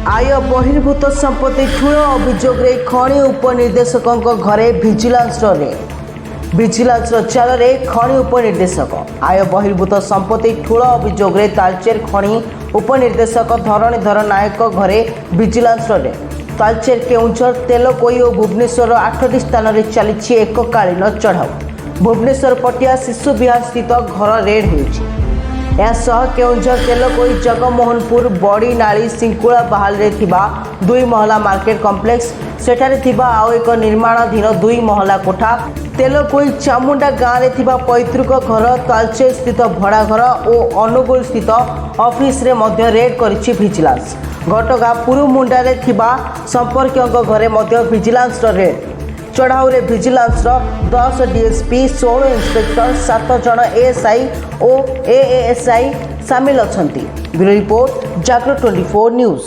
आय बहिर्भूत संपत्ति ठूल अभियोग खनि उपनिर्देशकों घरे भिजिलांस भिजिलांस चाल खनि उपनिर्देशक आय बहिर्भूत संपत्ति ठूल अभियोग तालचेर खनि उपनिर्देशक धरणीधर नायक घरे भिजिलांस तालचेर केउंझर तेलकोई और भुवनेश्वर 8टी स्थान में चली एककालीन चढ़ाऊ भुवनेश्वर पटिया शिशु विहार स्थित घर रेड हो केउंझर तेलकोई जगमोहनपुर बड़ी नाली सिंकुला बाहाल दुई महला मार्केट कॉम्प्लेक्स सेठारे थिबा आउ एक निर्माणाधीन दुई महला कोठा तेलकोई चामुंडा गाँव में पैतृक घर तालचेर स्थित भड़ा घर और अनुगुल स्थित ऑफिस रे मध्य रेड करिछि भिजिलांस घटगा पुरुमुंडा संपर्क घरे मध्य भिजिलांस रेड चढ़ाऊ भिजिलांस 10 डीएसपी 16 इंस्पेक्टर 7 जन एएसआई और एएसआई सामिल अच्छा। Bureau report Jagran 24 news.